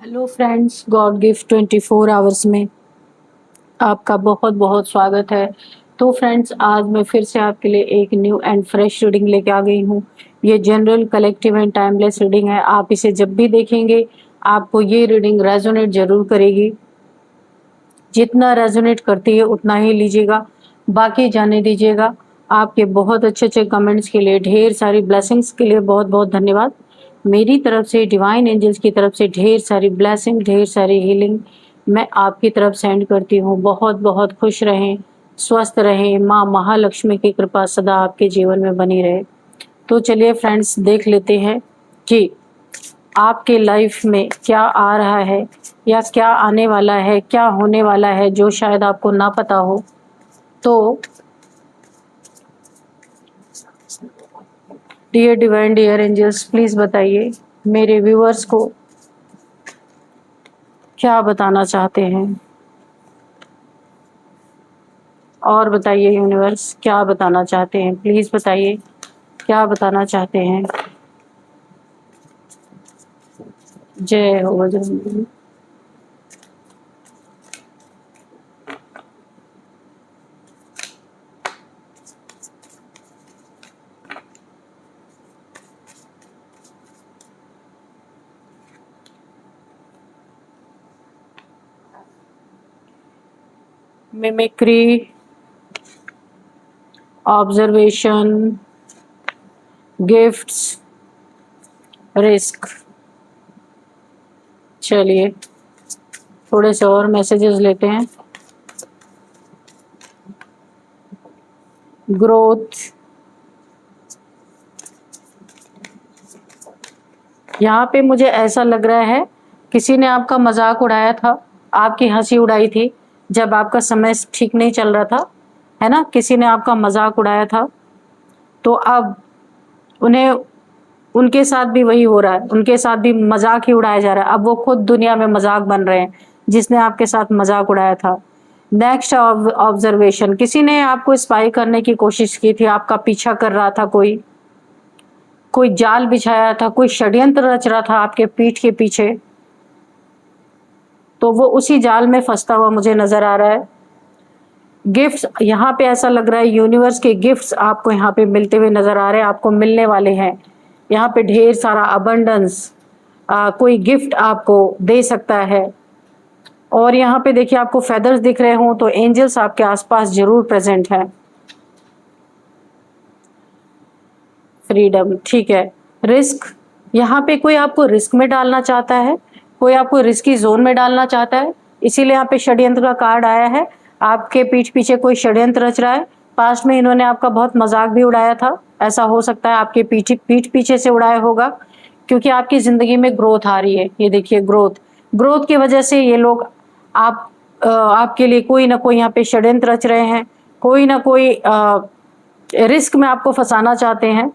Hello friends, God gift 24 hours में आपका बहुत बहुत स्वागत है। तो फ्रेंड्स, आज मैं फिर से आपके लिए एक न्यू एंड फ्रेश रीडिंग लेके आ गई हूँ। ये general, collective and timeless reading है। आप इसे जब भी देखेंगे आपको ये रीडिंग रेजोनेट जरूर करेगी। जितना रेजोनेट करती है उतना ही लीजिएगा, बाकी जाने दीजिएगा। आपके बहुत अच्छे अच्छे कमेंट्स के लिए, ढेर सारी ब्लेसिंग्स के लिए बहुत बहुत धन्यवाद। मेरी तरफ से, डिवाइन एंजल्स की तरफ से ढेर सारी ब्लेसिंग, ढेर सारी हीलिंग मैं आपकी तरफ सेंड करती हूँ। बहुत बहुत खुश रहें, स्वस्थ रहें, माँ महालक्ष्मी की कृपा सदा आपके जीवन में बनी रहे। तो चलिए फ्रेंड्स, देख लेते हैं कि आपके लाइफ में क्या आ रहा है या क्या आने वाला है, क्या होने वाला है जो शायद आपको ना पता हो। तो dear divine, dear angels, please बताइए मेरे व्यूअर्स को क्या बताना चाहते हैं। और बताइए यूनिवर्स, क्या बताना चाहते हैं, प्लीज बताइए क्या बताना चाहते हैं। जय हो Bajrang. Mimicry, observation, gifts, risk. चलिए थोड़े से और मैसेजेस लेते हैं। ग्रोथ, यहाँ पे मुझे ऐसा लग रहा है किसी ने आपका मजाक उड़ाया था, आपकी हंसी उड़ाई थी जब आपका समय ठीक नहीं चल रहा था, है ना। किसी ने आपका मजाक उड़ाया था, तो अब उन्हें, उनके साथ भी वही हो रहा है, उनके साथ भी मजाक ही उड़ाया जा रहा है। अब वो खुद दुनिया में मजाक बन रहे हैं जिसने आपके साथ मजाक उड़ाया था। नेक्स्ट, ऑब्जर्वेशन, किसी ने आपको स्पाई करने की कोशिश की थी, आपका पीछा कर रहा था, कोई जाल बिछाया था, कोई षड्यंत्र रच रहा था आपके पीठ के पीछे, तो वो उसी जाल में फंसता हुआ मुझे नजर आ रहा है। गिफ्ट्स, यहाँ पे ऐसा लग रहा है यूनिवर्स के गिफ्ट्स आपको यहाँ पे मिलते हुए नजर आ रहे हैं, आपको मिलने वाले हैं। यहाँ पे ढेर सारा अबंडेंस, कोई गिफ्ट आपको दे सकता है। और यहाँ पे देखिए आपको फेदर्स दिख रहे हो तो एंजल्स आपके आसपास जरूर प्रेजेंट है। फ्रीडम, ठीक है। रिस्क, यहाँ पे कोई आपको रिस्क में डालना चाहता है, कोई आपको रिस्की जोन में डालना चाहता है, इसीलिए यहाँ पे षड्यंत्र का कार्ड आया है। आपके पीठ पीछे कोई षड्यंत्र रच रहा है। पास्ट में इन्होंने आपका बहुत मजाक भी उड़ाया था, ऐसा हो सकता है आपके पीठ पीछे से उड़ाया होगा, क्योंकि आपकी जिंदगी में ग्रोथ आ रही है। ये देखिए ग्रोथ, ग्रोथ की वजह से ये लोग आपके लिए कोई ना कोई यहाँ पे षड्यंत्र रच रहे हैं, कोई ना कोई रिस्क में आपको फंसाना चाहते हैं,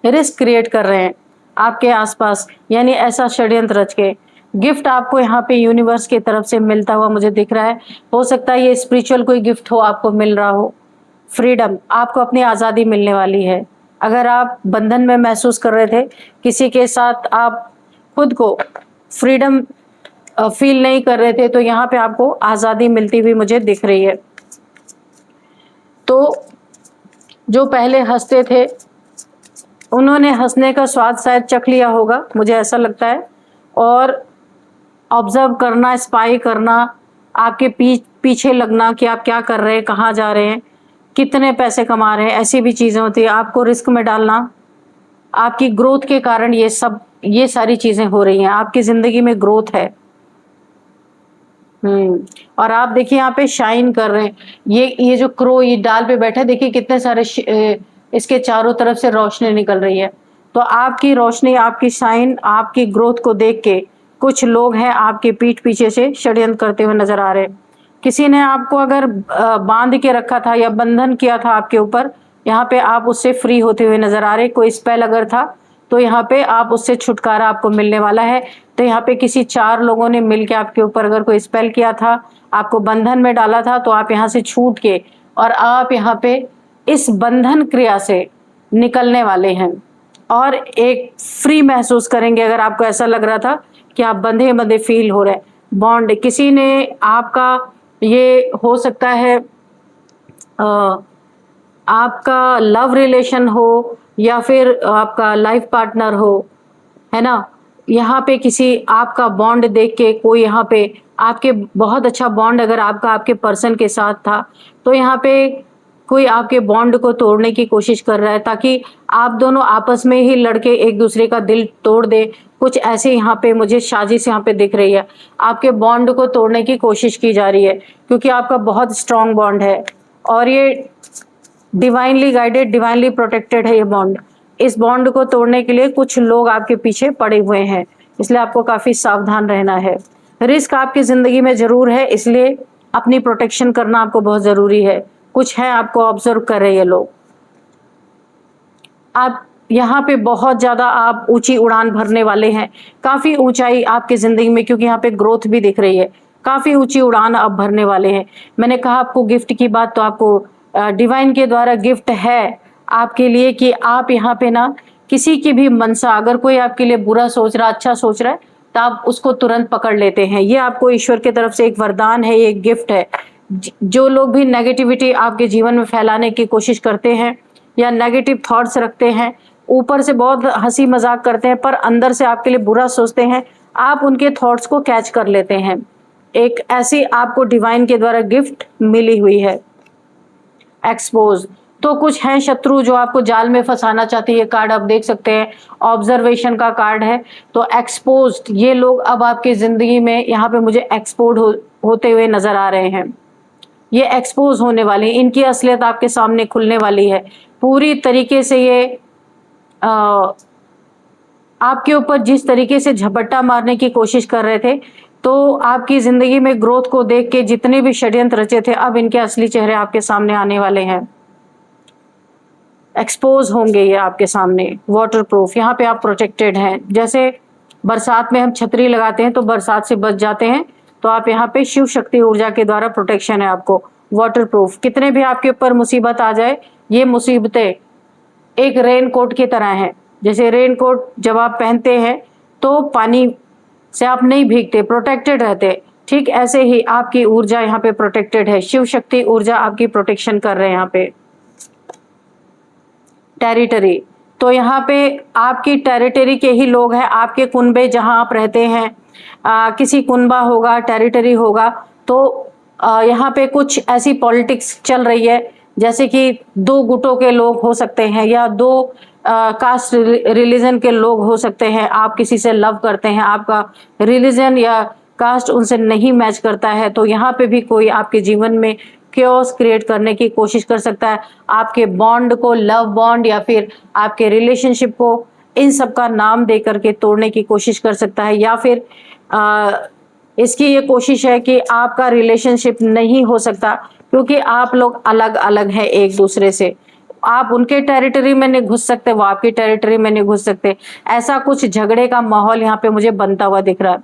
रिस्क क्रिएट कर रहे हैं आपके आसपास, यानी ऐसा षड्यंत्र रच के। गिफ्ट आपको यहाँ पे यूनिवर्स की तरफ से मिलता हुआ मुझे दिख रहा है। हो सकता है ये स्पिरिचुअल कोई गिफ्ट हो, आपको मिल रहा हो। फ्रीडम, आपको अपनी आज़ादी मिलने वाली है। अगर आप बंधन में महसूस कर रहे थे किसी के साथ, आप खुद को फ्रीडम फील नहीं कर रहे थे, तो यहाँ पे आपको आज़ादी मिलती हुई मुझे दिख रही है। तो जो पहले हंसते थे उन्होंने हंसने का स्वाद शायद चख लिया होगा, मुझे ऐसा लगता है। और ऑब्जर्व करना, स्पाई करना, आपके पीछे लगना कि आप क्या कर रहे हैं, कहाँ जा रहे हैं, कितने पैसे कमा रहे हैं, ऐसी भी चीजें होती है। आपको रिस्क में डालना, आपकी ग्रोथ के कारण ये सारी चीजें हो रही हैं, आपकी जिंदगी में ग्रोथ है। और आप देखिए यहाँ पे शाइन कर रहे हैं। ये जो क्रो ये डाल पे बैठा है, देखिए कितने सारे इसके चारों तरफ से रोशनी निकल रही है। तो आपकी रोशनी, आपकी शाइन, आपकी ग्रोथ को देख के कुछ लोग हैं आपके पीठ पीछे से षड्यंत्र करते हुए नजर आ रहे हैं। किसी ने आपको अगर बांध के रखा था या बंधन किया था आपके ऊपर, यहाँ पे आप उससे फ्री होते हुए नजर आ रहे। कोई स्पेल अगर था तो यहाँ पे आप उससे छुटकारा आपको मिलने वाला है। तो यहाँ पे किसी 4 लोगों ने मिलके आपके ऊपर अगर कोई स्पेल किया था, आपको बंधन में डाला था, तो आप यहाँ से छूट के और आप यहाँ पे इस बंधन क्रिया से निकलने वाले हैं और एक फ्री महसूस करेंगे। अगर आपको ऐसा लग रहा था कि आप बंधे बंधे फील हो रहे हैं, बॉन्ड किसी ने आपका, ये हो सकता है आपका लव रिलेशन हो या फिर आपका लाइफ पार्टनर हो, है ना? यहाँ पे किसी आपका बॉन्ड देख के कोई यहाँ पे आपके बहुत अच्छा बॉन्ड अगर आपका आपके पर्सन के साथ था, तो यहाँ पे कोई आपके बॉन्ड को तोड़ने की कोशिश कर रहा है ताकि आप दोनों आपस में ही लड़के एक दूसरे का दिल तोड़ दें। कुछ ऐसे यहाँ पे मुझे साजिश यहाँ पे दिख रही है। आपके बॉन्ड को तोड़ने की कोशिश की जा रही है क्योंकि आपका बहुत स्ट्रॉन्ग बॉन्ड है और ये डिवाइनली गाइडेड, डिवाइनली प्रोटेक्टेड है ये बॉन्ड। इस बॉन्ड को तोड़ने के लिए कुछ लोग आपके पीछे पड़े हुए हैं, इसलिए आपको काफ़ी सावधान रहना है। रिस्क आपकी ज़िंदगी में ज़रूर है, इसलिए अपनी प्रोटेक्शन करना आपको बहुत ज़रूरी है। कुछ है आपको ऑब्ज़र्व कर रहे हैं ये लोग। आप यहाँ पे बहुत ज़्यादा आप ऊँची उड़ान भरने वाले हैं, काफ़ी ऊँचाई आपकी ज़िंदगी में, क्योंकि यहाँ पे ग्रोथ भी दिख रही है। काफ़ी ऊँची उड़ान आप भरने वाले हैं। मैंने कहा आपको गिफ्ट की बात, तो आपको डिवाइन के द्वारा गिफ्ट है आपके लिए कि आप यहाँ पे ना किसी की भी मनसा, अगर कोई आपके लिए बुरा सोच रहा, अच्छा सोच रहा है, तो आप उसको तुरंत पकड़ लेते हैं। ये आपको ईश्वर की तरफ से एक वरदान है, ये एक गिफ्ट है। जो लोग भी नेगेटिविटी आपके जीवन में फैलाने की कोशिश करते हैं या नेगेटिव थॉट्स रखते हैं, ऊपर से बहुत हंसी मजाक करते हैं पर अंदर से आपके लिए बुरा सोचते हैं, आप उनके थॉट्स को कैच कर लेते हैं। एक ऐसी आपको डिवाइन के द्वारा गिफ्ट मिली हुई है। एक्सपोज, तो कुछ हैं शत्रु जो आपको जाल में फंसाना चाहते हैं। ये कार्ड आप देख सकते हैं, ऑब्जर्वेशन का कार्ड है। तो एक्सपोज्ड, ये लोग अब आपकी जिंदगी में यहाँ पे मुझे एक्सपोज होते हुए नजर आ रहे हैं। ये एक्सपोज होने वाली, इनकी असलियत आपके सामने खुलने वाली है पूरी तरीके से। ये आपके ऊपर जिस तरीके से झपट्टा मारने की कोशिश कर रहे थे, तो आपकी जिंदगी में ग्रोथ को देख के जितने भी षड्यंत्र रचे थे, अब इनके असली चेहरे आपके सामने आने वाले हैं। एक्सपोज होंगे ये आपके सामने। वाटर प्रूफ, यहाँ पे आप प्रोटेक्टेड हैं। जैसे बरसात में हम छतरी लगाते हैं तो बरसात से बच जाते हैं, तो आप यहाँ पे शिव शक्ति ऊर्जा के द्वारा प्रोटेक्शन है आपको। वाटर प्रूफ, कितने भी आपके ऊपर मुसीबत आ जाए, ये मुसीबतें एक रेन कोट की तरह हैं। जैसे रेन कोट जब आप पहनते हैं तो पानी से आप नहीं भीगते, प्रोटेक्टेड रहते, ठीक ऐसे ही आपकी ऊर्जा यहाँ पे प्रोटेक्टेड है। शिव शक्ति ऊर्जा आपकी प्रोटेक्शन कर रहे हैं यहाँ पे। टेरिटरी, तो यहाँ पे आपकी टेरिटरी के ही लोग हैं, आपके कुनबे जहाँ आप रहते हैं, किसी कुनबा होगा, टेरिटरी होगा, तो यहाँ पे कुछ ऐसी पॉलिटिक्स चल रही है जैसे कि दो गुटों के लोग हो सकते हैं या दो कास्ट रिलीजन के लोग हो सकते हैं। आप किसी से लव करते हैं, आपका रिलीजन या कास्ट उनसे नहीं मैच करता है, तो यहाँ पे भी कोई आपके जीवन में क्योस क्रिएट करने की कोशिश कर सकता है। आपके बॉन्ड को, लव बॉन्ड या फिर आपके रिलेशनशिप को, इन सब का नाम दे करके तोड़ने की कोशिश कर सकता है। या फिर इसकी ये कोशिश है कि आपका रिलेशनशिप नहीं हो सकता क्योंकि आप लोग अलग अलग हैं एक दूसरे से। आप उनके टेरिटरी में नहीं घुस सकते, वो आपकी टेरिटरी में नहीं घुस सकते। ऐसा कुछ झगड़े का माहौल यहाँ पे मुझे बनता हुआ दिख रहा है।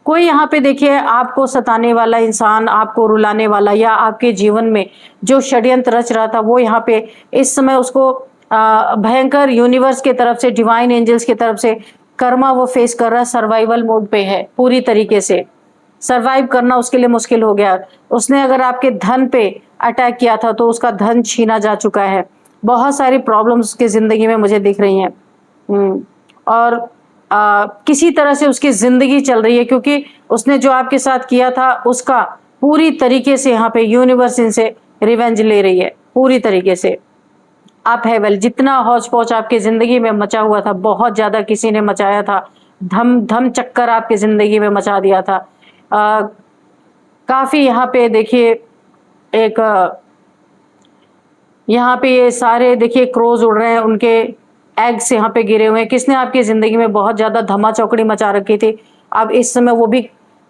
कोई यहाँ पे देखिए आपको सताने वाला इंसान, आपको रुलाने वाला या आपके जीवन में जो षड्यंत्र रच रहा था, वो यहाँ पे इस समय उसको भयंकर यूनिवर्स की तरफ से, डिवाइन एंजल्स की तरफ से कर्मा वो फेस कर रहा है। सर्वाइवल मोड पे है पूरी तरीके से। सर्वाइव करना उसके लिए मुश्किल हो गया। उसने अगर आपके धन पे अटैक किया था तो उसका धन छीना जा चुका है। बहुत सारी प्रॉब्लम्स उसकी जिंदगी में मुझे दिख रही हैं। और किसी तरह से उसकी जिंदगी चल रही है क्योंकि उसने जो आपके साथ किया था उसका पूरी तरीके से यहाँ पे यूनिवर्स इनसे रिवेंज ले रही है पूरी तरीके से। आप है वेल, जितना हौच पौच आपकी जिंदगी में मचा हुआ था, बहुत ज्यादा किसी ने मचाया था, धम धम चक्कर आपकी जिंदगी में मचा दिया था। काफी यहाँ पे देखिए एक यहाँ पे ये सारे देखिए क्रोज उड़ रहे हैं, उनके एग्स यहाँ पे गिरे हुए हैं। किसने आपकी जिंदगी में बहुत ज्यादा धमा चौकड़ी मचा रखी थी, अब इस समय वो भी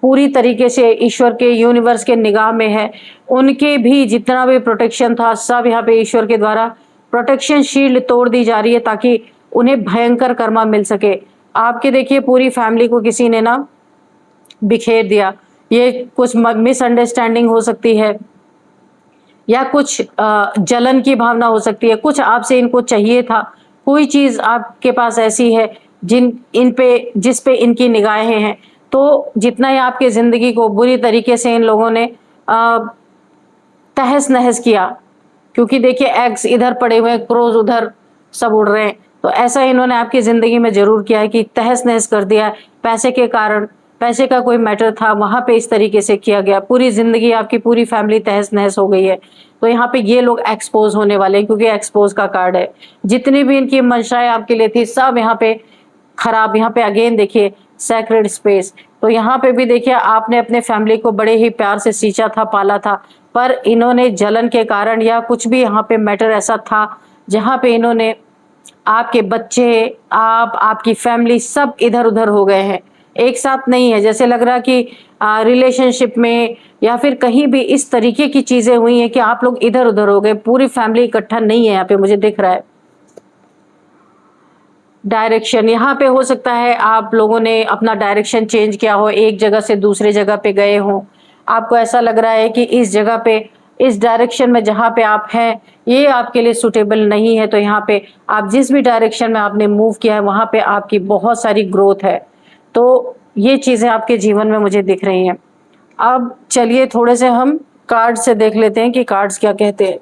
पूरी तरीके से ईश्वर के, यूनिवर्स के निगाह में है। उनके भी जितना भी प्रोटेक्शन था सब यहाँ पे ईश्वर के द्वारा प्रोटेक्शन शील्ड तोड़ दी जा रही है ताकि उन्हें भयंकर कर्मा मिल सके। आपके देखिए पूरी फैमिली को किसी ने ना बिखेर दिया। ये कुछ मिसअंडरस्टैंडिंग हो सकती है या कुछ जलन की भावना हो सकती है। कुछ आपसे इनको चाहिए था, कोई चीज आपके पास ऐसी है जिस पे इनकी निगाहें हैं। तो जितना ही आपकी ज़िंदगी को बुरी तरीके से इन लोगों ने तहस-नहस किया, क्योंकि देखिए एग्स इधर पड़े हुए हैं, क्रोज़ उधर सब उड़ रहे हैं। तो ऐसा इन्होंने आपकी ज़िंदगी में ज़रूर किया है कि तहस-नहस कर दिया है। पैसे के कारण, पैसे का कोई मैटर था, वहाँ पे इस तरीके से किया गया। पूरी ज़िंदगी आपकी पूरी फैमिली तहस-नहस हो गई है। तो यहाँ पे ये लोग एक्सपोज़ होने वाले हैं, क्योंकि एक्सपोज़ का कार्ड है। जितनी भी इनकी मंशाएँ आपके लिए थी, सब यहाँ पे खराब। यहाँ पे अगेन देखिए सैक्रेड स्पेस। तो यहाँ पे भी देखिए आपने अपने फैमिली को बड़े ही प्यार से सींचा था, पाला था, पर इन्होंने जलन के कारण या कुछ भी यहाँ पे मैटर ऐसा था, जहाँ पे इन्होंने आपके बच्चे, आपकी फैमिली सब इधर-उधर हो गए हैं। एक साथ नहीं है, जैसे लग रहा कि रिलेशनशिप में या फिर कहीं भी इस तरीके की चीज़ें हुई हैं कि आप लोग इधर-उधर हो गए, पूरी फैमिली इकट्ठा नहीं है यहाँ पे, मुझे दिख रहा है। डायरेक्शन यहाँ पे हो सकता है आप लोगों ने अपना डायरेक्शन चेंज किया हो, एक जगह से दूसरे जगह पे गए हों। आपको ऐसा लग रहा है कि इस जगह पे, इस डायरेक्शन में जहाँ पे आप हैं, ये आपके लिए सूटेबल नहीं है। तो यहाँ पे आप जिस भी डायरेक्शन में आपने मूव किया है, वहाँ पे आपकी बहुत सारी ग्रोथ है। तो ये चीज़ें आपके जीवन में मुझे दिख रही हैं। अब चलिए थोड़े से हम कार्ड से देख लेते हैं कि कार्ड्स क्या कहते हैं।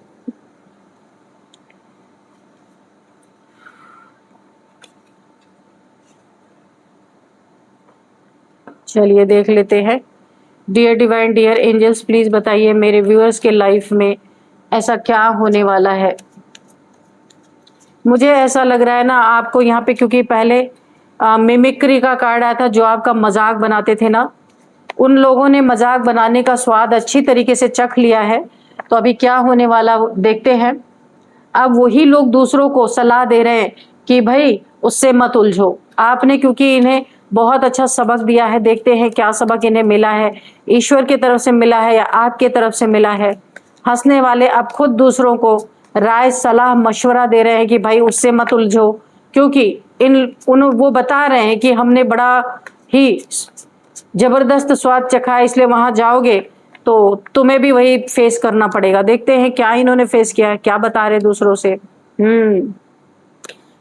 चलिए देख लेते हैं। Dear divine, dear angels, please बताइए मेरे व्यूअर्स के लाइफ में ऐसा क्या होने वाला है। मुझे ऐसा लग रहा है ना आपको यहाँ पे, क्योंकि पहले मिमिक्री का कार्ड आया था, जो आपका मजाक बनाते थे ना, उन लोगों ने मजाक बनाने का स्वाद अच्छी तरीके से चख लिया है। तो अभी क्या होने वाला देखते हैं। अब वही लोग दूसरों को सलाह दे रहे हैं कि भाई उससे मत उलझो। आपने क्योंकि इन्हें बहुत अच्छा सबक दिया है, देखते हैं क्या सबक इन्हें मिला है, ईश्वर की तरफ से मिला है या आपके तरफ से मिला है। हंसने वाले अब खुद दूसरों को राय, सलाह, मशवरा दे रहे हैं कि भाई उससे मत उलझो, क्योंकि वो बता रहे हैं कि हमने बड़ा ही जबरदस्त स्वाद चखा है, इसलिए वहां जाओगे तो तुम्हें भी वही फेस करना पड़ेगा। देखते हैं क्या इन्होंने फेस किया है, क्या बता रहे दूसरों से।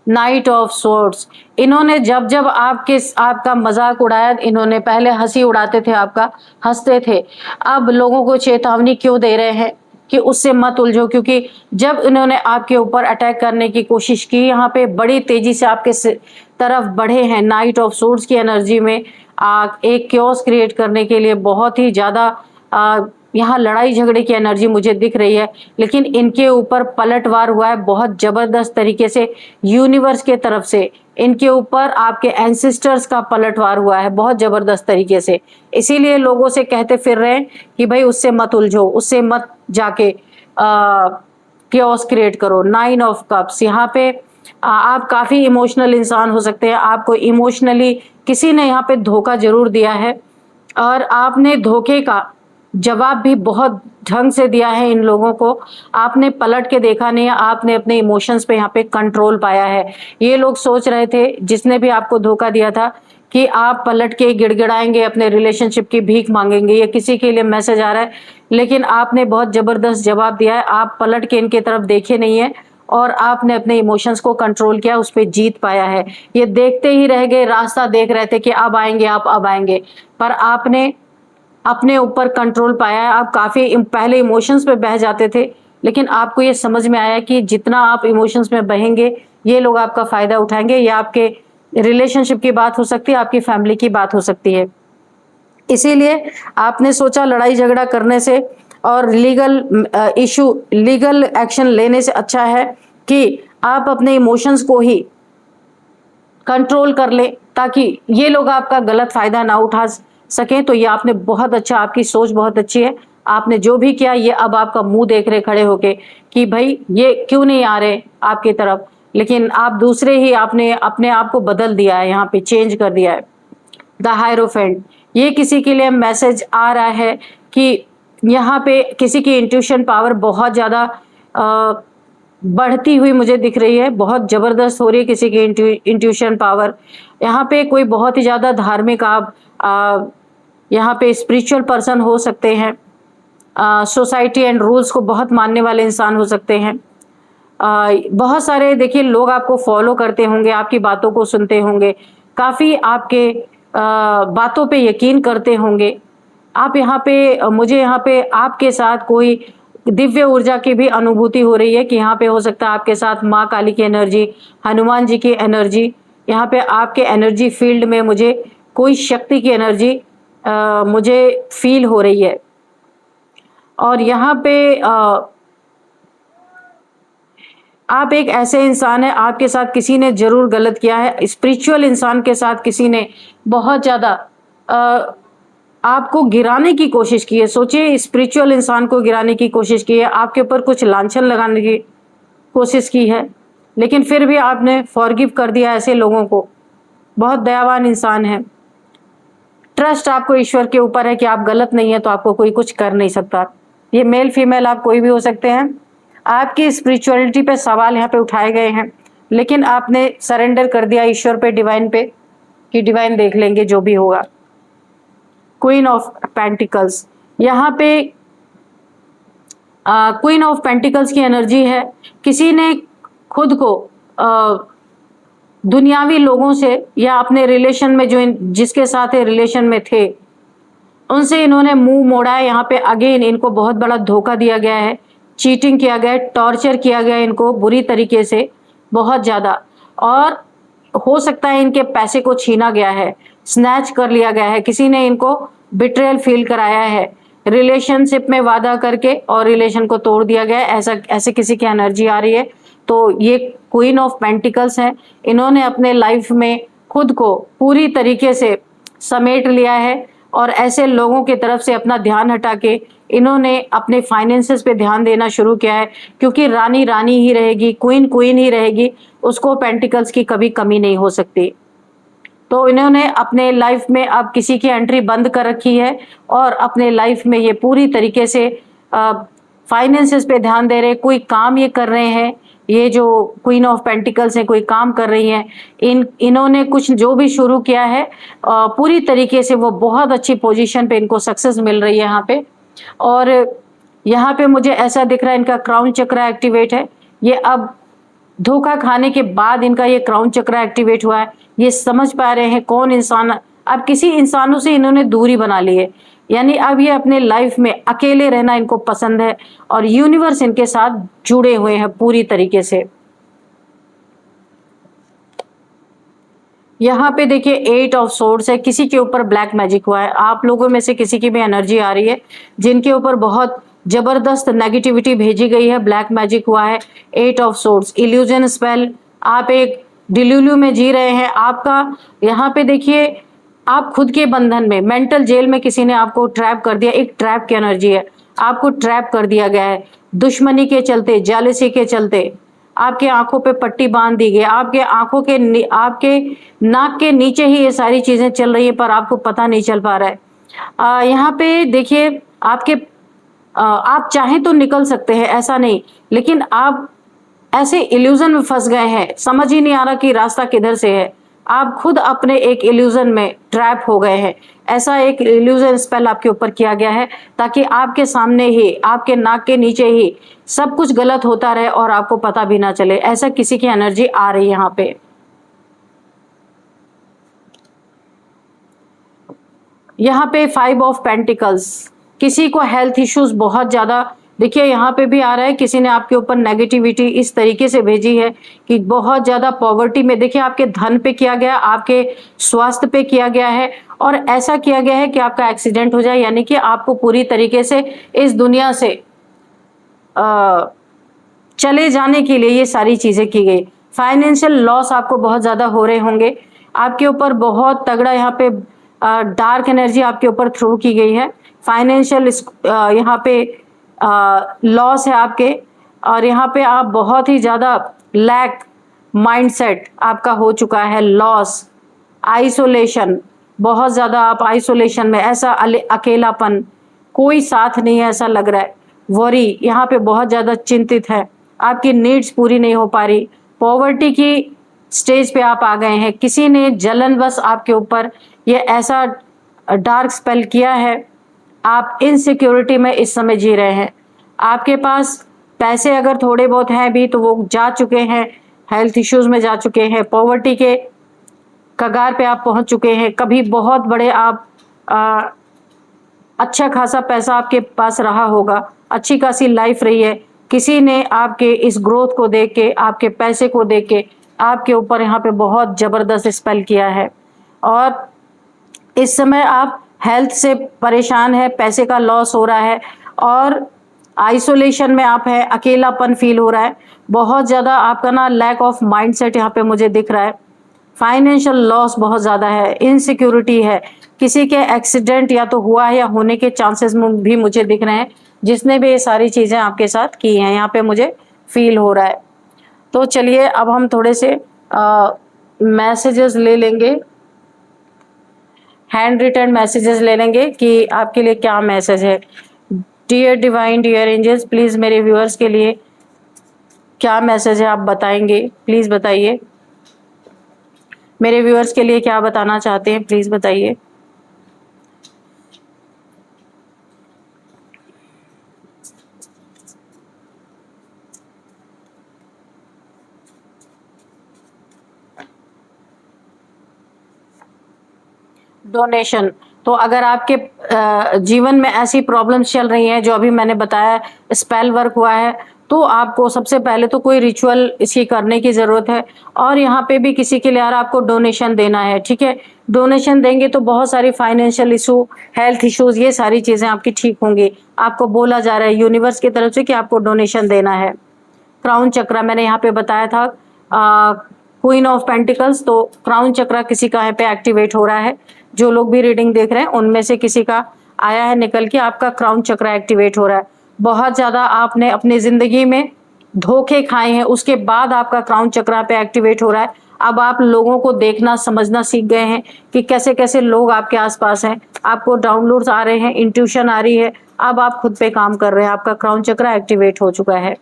नाइट ऑफ सोर्ड्स, इन्होंने जब जब आपका मजाक उड़ाया, इन्होंने पहले हंसी उड़ाते थे, आपका हंसते थे, अब लोगों को चेतावनी क्यों दे रहे हैं कि उससे मत उलझो, क्योंकि जब इन्होंने आपके ऊपर अटैक करने की कोशिश की, यहाँ पे बड़ी तेजी से आपके तरफ बढ़े हैं। नाइट ऑफ सोर्ड्स की एनर्जी में एक क्योस क्रिएट करने के लिए बहुत ही ज्यादा यहाँ लड़ाई झगड़े की एनर्जी मुझे दिख रही है, लेकिन इनके ऊपर पलटवार हुआ है बहुत जबरदस्त तरीके से यूनिवर्स के तरफ से। इनके ऊपर आपके एंसेस्टर्स का पलटवार हुआ है बहुत जबरदस्त तरीके से। इसीलिए लोगों से कहते फिर रहे हैं कि भाई उससे मत उलझो, उससे मत जाके क्योस क्रिएट करो। 9 ऑफ कप्स, यहाँ पे आप काफी इमोशनल इंसान हो सकते हैं। आपको इमोशनली किसी ने यहाँ पे धोखा जरूर दिया है, और आपने धोखे का जवाब भी बहुत ढंग से दिया है इन लोगों को। आपने पलट के देखा नहीं है, आपने अपने इमोशंस पे यहाँ पे कंट्रोल पाया है। ये लोग सोच रहे थे, जिसने भी आपको धोखा दिया था, कि आप पलट के गिड़गिड़ाएंगे, अपने रिलेशनशिप की भीख मांगेंगे, या किसी के लिए मैसेज आ रहा है, लेकिन आपने बहुत जबरदस्त जवाब दिया है। आप पलट के इनके तरफ देखे नहीं है, और आपने अपने इमोशंस को कंट्रोल किया, उस पर जीत पाया है। ये देखते ही रह गए, रास्ता देख रहे थे कि अब आएंगे, आप अब आएंगे, पर आपने अपने ऊपर कंट्रोल पाया है। आप काफी पहले इमोशंस में बह जाते थे, लेकिन आपको ये समझ में आया कि जितना आप इमोशंस में बहेंगे, ये लोग आपका फायदा उठाएंगे। या आपके रिलेशनशिप की बात हो सकती है, आपकी फैमिली की बात हो सकती है। इसीलिए आपने सोचा लड़ाई झगड़ा करने से और लीगल एक्शन लेने से अच्छा है कि आप अपने इमोशंस को ही कंट्रोल कर ले, ताकि ये लोग आपका गलत फायदा ना उठा सकें। तो ये आपने बहुत अच्छा, आपकी सोच बहुत अच्छी है। आपने जो भी किया, ये अब आपका मुंह देख रहे खड़े होके कि भाई ये क्यों नहीं आ रहे आपकी तरफ, लेकिन आप दूसरे ही, आपने अपने आप को बदल दिया है, यहाँ पे चेंज कर दिया है। द हायरोफेंट, ये किसी के लिए मैसेज आ रहा है कि यहाँ पे किसी की इंट्यूशन पावर बहुत ज्यादा बढ़ती हुई मुझे दिख रही है, बहुत जबरदस्त हो रही है किसी की इंट्यूशन पावर। यहाँ पे कोई बहुत ही ज्यादा धार्मिक, आप यहाँ पे स्पिरिचुअल पर्सन हो सकते हैं, सोसाइटी एंड रूल्स को बहुत मानने वाले इंसान हो सकते हैं। बहुत सारे देखिए लोग आपको फॉलो करते होंगे, आपकी बातों को सुनते होंगे, काफ़ी आपके बातों पे यकीन करते होंगे। आप यहाँ पे मुझे यहाँ पे आपके साथ कोई दिव्य ऊर्जा की भी अनुभूति हो रही है कि यहाँ पे हो सकता है आपके साथ माँ काली की एनर्जी, हनुमान जी की एनर्जी, यहाँ पे आपके एनर्जी फील्ड में मुझे कोई शक्ति की एनर्जी मुझे फील हो रही है। और यहाँ पे आप एक ऐसे इंसान हैं, आपके साथ किसी ने ज़रूर गलत किया है। स्पिरिचुअल इंसान के साथ किसी ने बहुत ज़्यादा अ, आपको गिराने की कोशिश की है। सोचिए स्पिरिचुअल इंसान को गिराने की कोशिश की है, आपके ऊपर कुछ लांछन लगाने की कोशिश की है, लेकिन फिर भी आपने फॉरगिव कर दिया ऐसे लोगों को। बहुत दयावान इंसान हैं। ट्रस्ट आपको ईश्वर के ऊपर है कि आप गलत नहीं है तो आपको कोई कुछ कर नहीं सकता। ये मेल फीमेल आप कोई भी हो सकते हैं। आपकी स्पिरिचुअलिटी पे सवाल यहाँ पे उठाए गए हैं, लेकिन आपने सरेंडर कर दिया ईश्वर पे, डिवाइन पे, कि डिवाइन देख लेंगे जो भी होगा। क्वीन ऑफ पेंटिकल्स, यहाँ पे क्वीन ऑफ पेंटिकल्स की एनर्जी है। किसी ने खुद को दुनियावी लोगों से या अपने रिलेशन में जो जिसके साथ रिलेशन में थे, उनसे इन्होंने मुंह मोड़ा है। यहाँ पे अगेन इनको बहुत बड़ा धोखा दिया गया है, चीटिंग किया गया है, टॉर्चर किया गया है इनको बुरी तरीके से, बहुत ज़्यादा। और हो सकता है इनके पैसे को छीना गया है, स्नैच कर लिया गया है, किसी ने इनको बिट्रेयल फील कराया है, रिलेशनशिप में वादा करके और रिलेशन को तोड़ दिया गया है, ऐसे किसी की एनर्जी आ रही है। तो ये क्वीन ऑफ पेंटिकल्स है, इन्होंने अपने लाइफ में खुद को पूरी तरीके से समेट लिया है और ऐसे लोगों की तरफ से अपना ध्यान हटा के इन्होंने अपने फाइनेंसेस पे ध्यान देना शुरू किया है, क्योंकि रानी रानी ही रहेगी, क्वीन क्वीन ही रहेगी, उसको पेंटिकल्स की कभी कमी नहीं हो सकती। तो इन्होंने अपने लाइफ में अब किसी की एंट्री बंद कर रखी है और अपने लाइफ में ये पूरी तरीके से फाइनेंसेस पे ध्यान दे रहे, कोई काम ये कर रहे हैं। ये जो क्वीन ऑफ पेंटिकल्स है, कोई काम कर रही हैं, इन्होंने कुछ जो भी शुरू किया है पूरी तरीके से वो बहुत अच्छी पोजीशन पे इनको सक्सेस मिल रही है यहाँ पे। और यहाँ पे मुझे ऐसा दिख रहा है इनका क्राउन चक्र एक्टिवेट है। ये अब धोखा खाने के बाद इनका ये क्राउन चक्र एक्टिवेट हुआ है। ये समझ पा रहे हैं कौन इंसान, अब किसी इंसानों से इन्होंने दूरी बना ली है, यानी अब ये अपने लाइफ में अकेले रहना इनको पसंद है और यूनिवर्स इनके साथ जुड़े हुए हैं पूरी तरीके से। यहाँ पे देखिए 8 ऑफ सोर्ड्स है, किसी के ऊपर ब्लैक मैजिक हुआ है। आप लोगों में से किसी की भी एनर्जी आ रही है जिनके ऊपर बहुत जबरदस्त नेगेटिविटी भेजी गई है, ब्लैक मैजिक हुआ है। 8 ऑफ सोर्ड्स, इल्यूजन स्पेल, आप एक डिल्यूलू में जी रहे हैं। आपका यहाँ पे देखिए आप खुद के बंधन में, मेंटल जेल में किसी ने आपको ट्रैप कर दिया, एक ट्रैप की एनर्जी है, आपको ट्रैप कर दिया गया है दुश्मनी के चलते, जेलसी के चलते। आपके आंखों पे पट्टी बांध दी गई, आपके आंखों के आपके नाक के नीचे ही ये सारी चीजें चल रही है, पर आपको पता नहीं चल पा रहा है। यहाँ पे देखिए आपके आप चाहें तो निकल सकते हैं, ऐसा नहीं, लेकिन आप ऐसे इल्यूजन में फंस गए हैं, समझ ही नहीं आ रहा कि रास्ता किधर से है। आप खुद अपने एक इल्यूजन में ट्रैप हो गए हैं। ऐसा एक इल्यूजन स्पेल आपके ऊपर किया गया है ताकि आपके सामने ही, आपके नाक के नीचे ही सब कुछ गलत होता रहे और आपको पता भी ना चले। ऐसा किसी की एनर्जी आ रही है यहाँ पे। यहाँ पे 5 ऑफ पेंटिकल्स, किसी को हेल्थ इश्यूज बहुत ज्यादा, देखिए यहाँ पे भी आ रहा है किसी ने आपके ऊपर नेगेटिविटी इस तरीके से भेजी है कि बहुत ज्यादा पॉवर्टी में, देखिए आपके धन पे किया गया, आपके स्वास्थ्य पे किया गया है और ऐसा किया गया है कि आपका एक्सीडेंट हो जाए, यानी कि आपको पूरी तरीके से इस दुनिया से चले जाने के लिए ये सारी चीजें की गई। फाइनेंशियल लॉस आपको बहुत ज्यादा हो रहे होंगे, आपके ऊपर बहुत तगड़ा यहाँ पे डार्क एनर्जी आपके ऊपर थ्रो की गई है। फाइनेंशियल यहाँ पे लॉस है आपके, और यहाँ पे आप बहुत ही ज्यादा लैक माइंडसेट आपका हो चुका है, लॉस, आइसोलेशन, बहुत ज्यादा आप आइसोलेशन में, ऐसा अकेलापन, कोई साथ नहीं है ऐसा लग रहा है। वरी, यहाँ पे बहुत ज्यादा चिंतित है, आपकी नीड्स पूरी नहीं हो पा रही, पॉवर्टी की स्टेज पे आप आ गए हैं। किसी ने जलनवश आपके ऊपर ये ऐसा डार्क स्पेल किया है, आप इनसिक्योरिटी में इस समय जी रहे हैं। आपके पास पैसे अगर थोड़े बहुत हैं भी तो वो जा चुके हैं, हेल्थ इश्यूज में जा चुके हैं, पॉवर्टी के कगार पे आप पहुंच चुके हैं। कभी बहुत बड़े आप अच्छा खासा पैसा आपके पास रहा होगा, अच्छी खासी लाइफ रही है, किसी ने आपके इस ग्रोथ को देख के, आपके पैसे को देख के आपके ऊपर यहाँ पे बहुत जबरदस्त स्पेल किया है। और इस समय आप हेल्थ से परेशान है, पैसे का लॉस हो रहा है और आइसोलेशन में आप है, अकेलापन फील हो रहा है, बहुत ज़्यादा आपका ना लैक ऑफ माइंडसेट यहाँ पे मुझे दिख रहा है। फाइनेंशियल लॉस बहुत ज़्यादा है, इनसिक्योरिटी है, किसी के एक्सीडेंट या तो हुआ है या होने के चांसेस भी मुझे दिख रहे हैं, जिसने भी ये सारी चीज़ें आपके साथ की हैं, यहाँ पे मुझे फील हो रहा है। तो चलिए अब हम थोड़े से मैसेजेस ले लेंगे, हैंड रिटन मैसेजेस ले लेंगे कि आपके लिए क्या मैसेज है। Dear divine, dear angels, please मेरे व्यूअर्स के लिए क्या मैसेज है आप बताएंगे, प्लीज़ बताइए। मेरे व्यूअर्स के लिए क्या बताना चाहते हैं, प्लीज़ बताइए। डोनेशन, तो अगर आपके जीवन में ऐसी प्रॉब्लम्स चल रही हैं जो अभी मैंने बताया, स्पेल वर्क हुआ है, तो आपको सबसे पहले तो कोई रिचुअल इसकी करने की ज़रूरत है। और यहाँ पे भी किसी के लिए यार आपको डोनेशन देना है, ठीक है। डोनेशन देंगे तो बहुत सारी फाइनेंशियल इशू, हेल्थ इश्यूज, ये सारी चीज़ें आपकी ठीक होंगी। आपको बोला जा रहा है यूनिवर्स की तरफ से कि आपको डोनेशन देना है। क्राउन चक्रा मैंने यहाँ पे बताया था, क्वीन ऑफ पेंटिकल्स, तो क्राउन चक्रा किसी का यहाँ पे एक्टिवेट हो रहा है। जो लोग भी रीडिंग देख रहे हैं उनमें से किसी का आया है निकल के, आपका क्राउन चक्रा एक्टिवेट हो रहा है। बहुत ज़्यादा आपने अपनी ज़िंदगी में धोखे खाए हैं, उसके बाद आपका क्राउन चक्रा पे एक्टिवेट हो रहा है। अब आप लोगों को देखना समझना सीख गए हैं कि कैसे कैसे लोग आपके आसपास हैं, आपको डाउनलोड्स आ रहे हैं, इंट्यूशन आ रही है, अब आप खुद पे काम कर रहे हैं, आपका क्राउन चक्रा एक्टिवेट हो चुका है।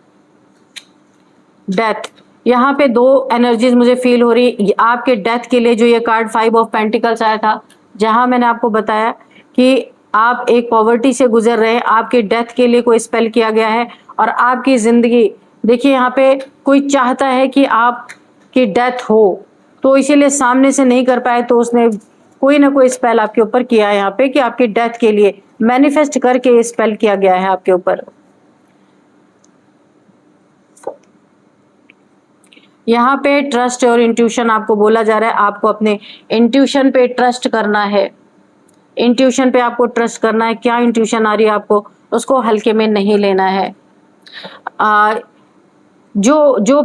डेथ, यहाँ पे दो एनर्जीज मुझे फील हो रही। आपके डेथ के लिए जो ये कार्ड 5 ऑफ पेंटिकल्स आया था, जहां मैंने आपको बताया कि आप एक पॉवर्टी से गुजर रहे हैं, आपके डेथ के लिए कोई स्पेल किया गया है और आपकी जिंदगी, देखिए यहाँ पे कोई चाहता है कि आपकी डेथ हो, तो इसीलिए सामने से नहीं कर पाए, तो उसने कोई ना कोई स्पेल आपके ऊपर किया है यहाँ पे कि आपकी डेथ के लिए मैनिफेस्ट करके स्पेल किया गया है आपके ऊपर। यहाँ पे ट्रस्ट और इंट्यूशन आपको बोला जा रहा है, आपको अपने इंट्यूशन पे ट्रस्ट करना है। इंट्यूशन पे आपको ट्रस्ट करना है, क्या इंट्यूशन आ रही है आपको, उसको हल्के में नहीं लेना है। जो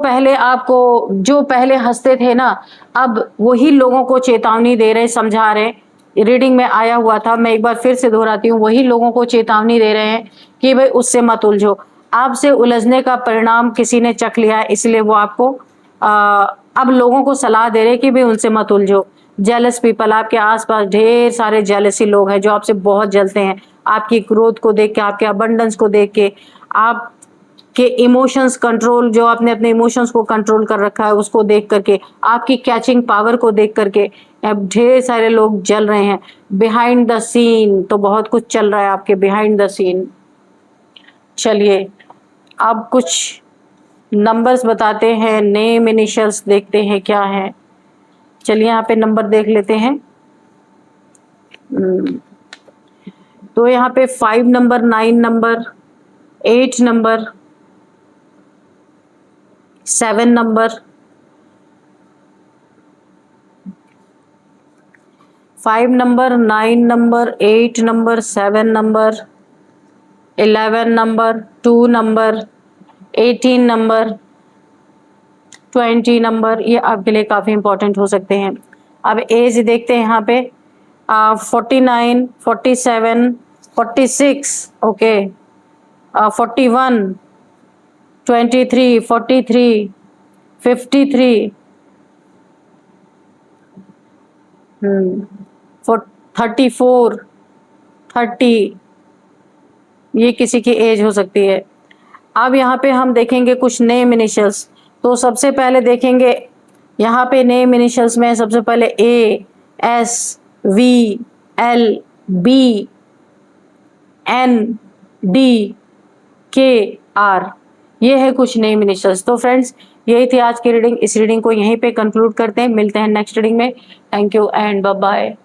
पहले हंसते थे ना, अब वही लोगों को चेतावनी दे रहे, समझा रहे। रीडिंग में आया हुआ था, मैं एक बार फिर से दोहराती हूँ, वही लोगों को चेतावनी दे रहे हैं कि भाई उससे मत उलझो। आपसे उलझने का परिणाम किसी ने चख लिया है, इसलिए वो आपको अब लोगों को सलाह दे रहे कि भाई उनसे मत उलझो। जेलस पीपल, आपके आसपास ढेर सारे जेलसी लोग हैं जो आपसे बहुत जलते हैं, आपकी ग्रोथ को देख के, आपके अबंडेंस को देख के, आपके इमोशंस कंट्रोल, जो आपने अपने इमोशंस को कंट्रोल कर रखा है उसको देख करके, आपकी कैचिंग पावर को देख करके अब ढेर सारे लोग जल रहे हैं। बिहाइंड द सीन तो बहुत कुछ चल रहा है आपके बिहाइंड द सीन। चलिए अब कुछ नंबर्स बताते हैं, नेम इनिशियल्स देखते हैं क्या है। चलिए यहाँ पे नंबर देख लेते हैं। तो यहाँ पे 5 number, 9 number, 8 number, 7 number, 5 number, 9 number, 8 number, 7 number, 11 number, 2 number, 18 number, 20 number, ये आपके लिए काफ़ी इंपॉर्टेंट हो सकते हैं। अब एज देखते हैं यहाँ पे 49, 47, 46, ओके, 41, 23, 43, 53, 34, 30, ये किसी की एज हो सकती है। अब यहाँ पे हम देखेंगे कुछ नेम इनिशियल्स। तो सबसे पहले देखेंगे यहाँ पे नेम इनिशियल्स में सबसे पहले A, S, V, L, B, N, D, K, R, ये है कुछ नए मिनिस्टर्स। तो फ्रेंड्स, यही थी आज की रीडिंग। इस रीडिंग को यहीं पे कंक्लूड करते हैं, मिलते हैं नेक्स्ट रीडिंग में। Thank you and bye bye.